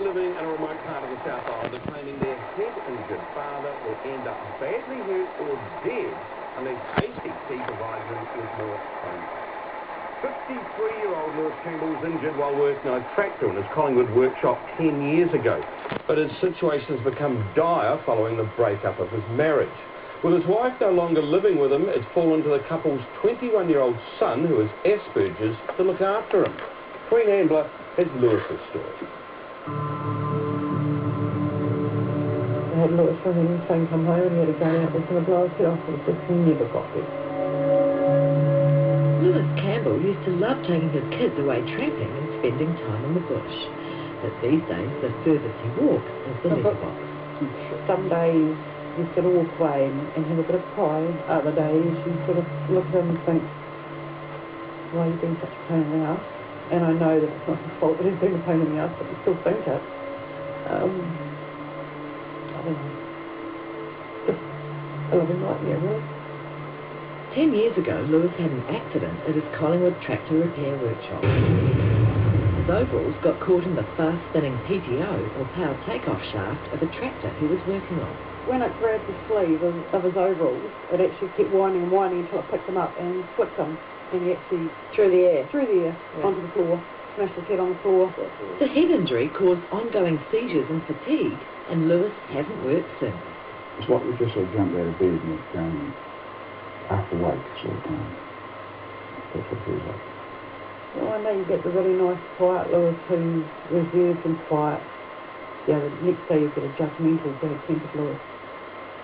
living in a remote part of the South Island are claiming their head-injured father will end up badly hurt or dead unless ACC provides them with more funds. 53-year-old Lewis Campbell was injured while working on a tractor in his Collingwood workshop 10 years ago. But his situation has become dire following the breakup of his marriage. With his wife no longer living with him, it's fallen to the couple's 21-year-old son, who has Asperger's, to look after him. Queen Ambler has Lewis's story. I had Lewis from him saying come home and he had to go out with some blows head off and just never got there. Lewis Campbell used to love taking his kids away tramping and spending time in the bush. But these days, the furthest he walks is the letterbox. Some days you sort of walk away and have a bit of pride. Other days you sort of look at him and think, why are you being such a pain in the ass? And I know that it's not his fault that he's being a pain in the ass, but you still think it. I don't know. Just a loving nightmare, really. 10 years ago, Lewis had an accident at his Collingwood tractor repair workshop. His overalls got caught in the fast-spinning PTO, or power takeoff shaft, of a tractor he was working on. When it grabbed the sleeve of his overalls, it actually kept whining and whining until it picked him up and flipped him. And he actually Through the air, onto the floor, smashed his head on the floor. The head injury caused ongoing seizures and fatigue, and Lewis hasn't worked since. It's like we just sort of jumped out of bed and it's going after wake sort of time. That's what it feels like. Well, I know you get the really nice, quiet Lewis who's reserved and quiet. Yeah, the next day you get a judgmental, bad-tempered Lewis.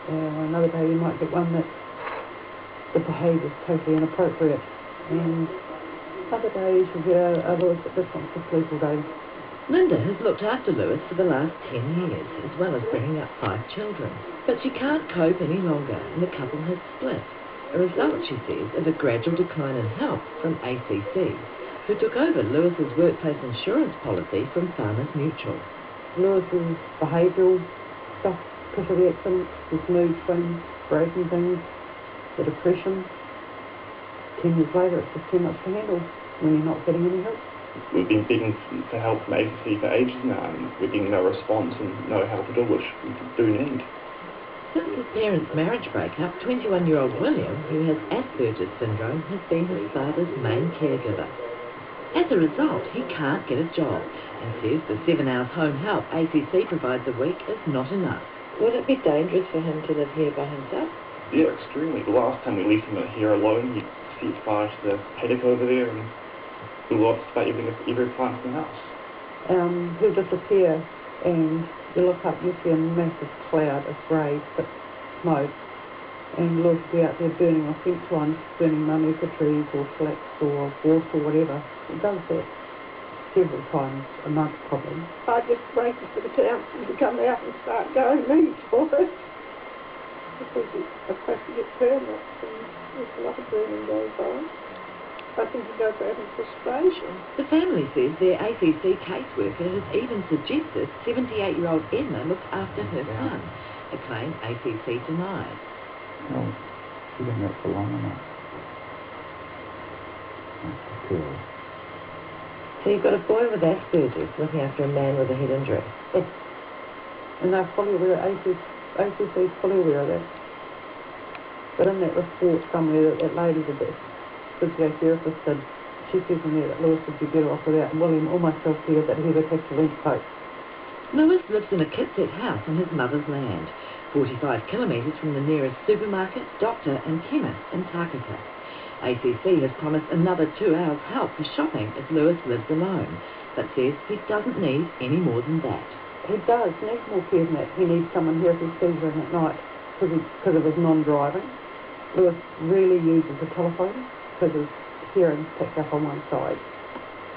Another day you might get one that the behaviour is totally inappropriate. And other days you get a Lewis that just wants to sleep all day. Linda has looked after Lewis for the last 10 years, as well as bringing up 5 children. But she can't cope any longer, and the couple has split. A result, she says, of a gradual decline in health from ACC, who took over Lewis's workplace insurance policy from Farmers Mutual. Lewis's behavioural stuff, because of the accident, his mood swings, breaking things, the depression. 10 years later, it's just too much to handle when you're not getting any help. We've been begging for help from ACC for ages now, and we're getting no response and no help at all, which we do need. Since his parents' marriage breakup, 21-year-old William, who has Asperger's syndrome, has been his father's main caregiver. As a result, he can't get a job, and says the 7 hours home help ACC provides a week is not enough. Would it be dangerous for him to live here by himself? Yeah, extremely. The last time we left him here alone, he'd set fire to the paddock over there and blew off about every plant in the house. He'll disappear and you look up, you see a massive cloud of grey thick smoke, and Lewis will be out there burning off fence lines, burning manuka trees or flax or gorse or whatever. He does that several times a month probably. I just wait for the council to come out and start going leads for it. Because it's supposed to get permits and there's a lot of burning goes on. I think he goes out in frustration. The family says their ACC caseworker has even suggested 78-year-old Emma look after her son, a claim ACC denies. No, she's been there for long enough. That's cool. So you've got a boy with Asperger's looking after a man with a head injury. Yes. And they're fully aware, ACC is fully aware of that. But in that report somewhere that lady did that, physiotherapist said, she says in there that Lewis would be better off without William or myself here, that he would have to leave cope. Lewis lives in a kit-set house on his mother's land, 45 kilometres from the nearest supermarket, doctor and chemist in Takaka. ACC has promised another 2 hours help for shopping if Lewis lives alone, but says he doesn't need any more than that. He does need more care than that. He needs someone here if he sees him at night because of his non-driving. Lewis really uses the telephone because his hearing's picked up on one side.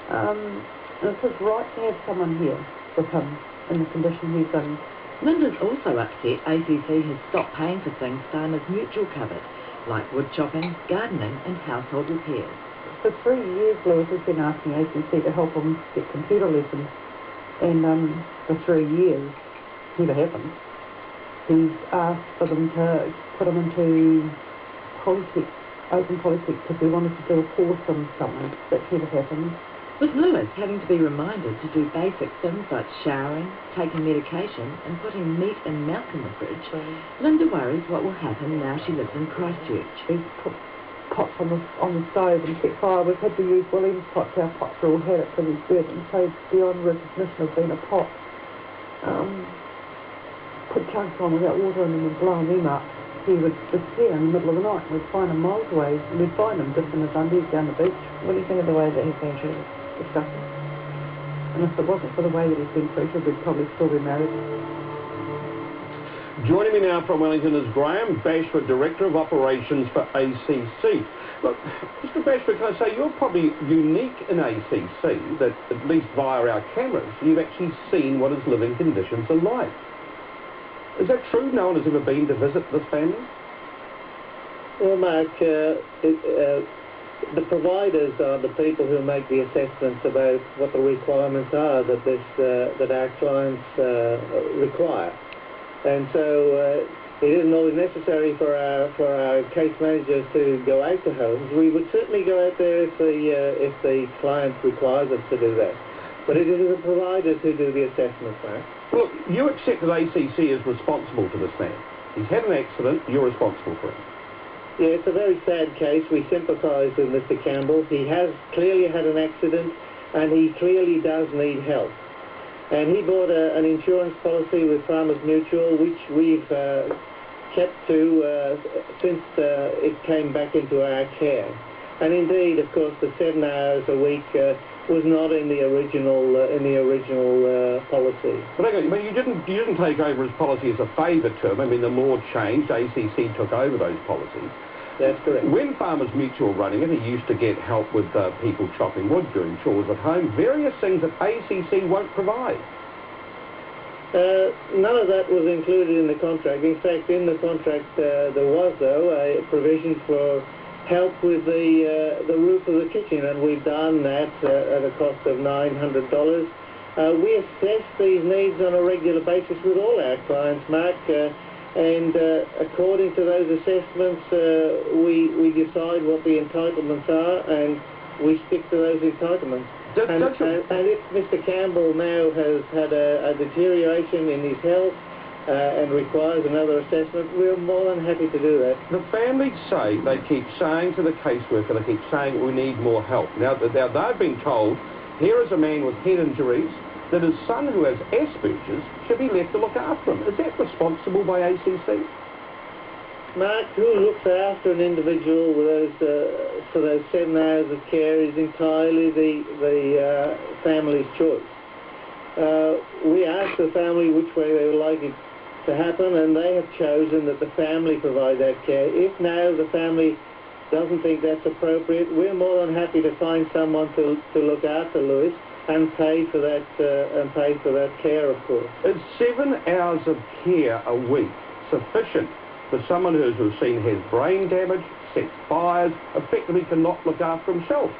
And it's his right to have someone here with him in the condition he's in. Linda's also upset ACC has stopped paying for things Farmers Mutual covered, like wood chopping, gardening and household repairs. For 3 years, Lewis has been asking ACC to help him get computer lessons. And for 3 years, never happened. He's asked for them to put him into Polytech, Open Polytech, because we wanted to do a course on something. That's never happened. With Lewis having to be reminded to do basic things like showering, taking medication and putting meat and milk in the fridge, Linda worries what will happen now she lives in Christchurch. We put pots on the stove and set fire. We've had to use William's pots. Our pots are all had it till he's dead, and so beyond recognition of being a pot. Put chunks on without water in them and blowing them up. He would disappear in the middle of the night. We'd find him miles away. We'd find him just in his undies down the beach. What do you think of the way that he's been treated? Disgusting. And if it wasn't for the way that he's been treated, we'd probably still be married. Joining me now from Wellington is Graham Bashford, Director of Operations for ACC. Look, Mr Bashford, can I say you're probably unique in ACC, that at least via our cameras, you've actually seen what his living conditions are like. Is that true? No one has ever been to visit this family? Well, Mark, the providers are the people who make the assessments about what the requirements are that our clients require. And so it isn't always necessary for our case managers to go out to homes. We would certainly go out there if the client requires us to do that. But it is the providers who do the assessments, Mark. Look, you accept that ACC is responsible for this man. He's had an accident, you're responsible for him. Yeah, it's a very sad case. We sympathise with Mr Campbell. He has clearly had an accident and he clearly does need help. And he bought an insurance policy with Farmers Mutual, which we've kept to since it came back into our care. And indeed, of course, the 7 hours a week was not in the original policy. But hang on, you didn't take over his policy as a favour to him. I mean, the law changed. ACC took over those policies. That's correct. When Farmers Mutual were running it, he used to get help with people chopping wood, doing chores at home, various things that ACC won't provide. None of that was included in the contract. In fact, in the contract there was, though, a provision for help with the roof of the kitchen, and we've done that at a cost of $900. We assess these needs on a regular basis with all our clients, Mark, and according to those assessments, we decide what the entitlements are, and we stick to those entitlements. And if Mr Campbell now has had a deterioration in his health and requires another assessment, we're more than happy to do that. The family say, they keep saying to the caseworker, they keep saying we need more help. Now they've been told, here is a man with head injuries, that his son who has Asperger's should be left to look after him. Is that responsible by ACC? Mark, who looks after an individual with for those 7 hours of care is entirely the family's choice. We asked the family which way they would like it to happen, and they have chosen that the family provide that care. If now the family doesn't think that's appropriate, we're more than happy to find someone to look after Lewis and pay for that care, of course. Is 7 hours of care a week sufficient for someone who's seen has brain damage, sets fires, effectively cannot look after himself?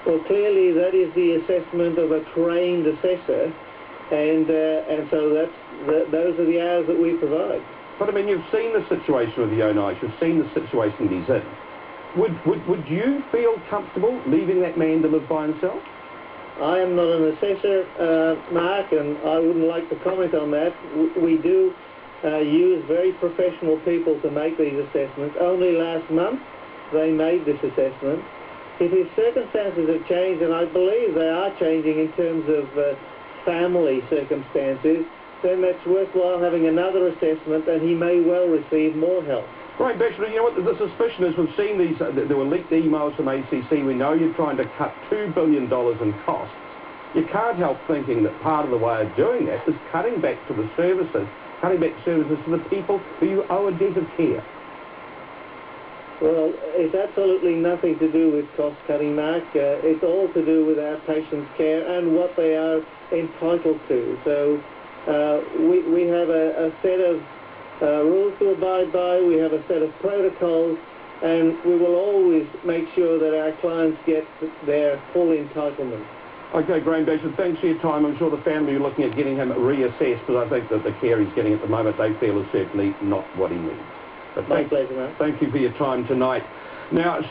Well, clearly that is the assessment of a trained assessor, and so those are the hours that we provide. But I mean, you've seen the situation with the O'Neills, you've seen the situation he's in. Would you feel comfortable leaving that man to live by himself? I am not an assessor, Mark, and I wouldn't like to comment on that. We do use very professional people to make these assessments. Only last month they made this assessment. If his circumstances have changed, and I believe they are changing in terms of family circumstances, then that's worthwhile having another assessment, and he may well receive more help. Right, Bachelor, you know what the suspicion is? We've seen these, there were leaked emails from ACC. We know you're trying to cut $2 billion in costs. You can't help thinking that part of the way of doing that is cutting back to the services, cutting back services to the people who you owe a debt of care. Well, it's absolutely nothing to do with cost-cutting, Mark. It's all to do with our patients' care and what they are entitled to. So we have a set of rules to abide by, we have a set of protocols, and we will always make sure that our clients get their full entitlement. Okay, Graham Bashford, thanks for your time. I'm sure the family are looking at getting him reassessed, because I think that the care he's getting at the moment, they feel is certainly not what he needs. But My pleasure, mate. Thank you for your time tonight. Now,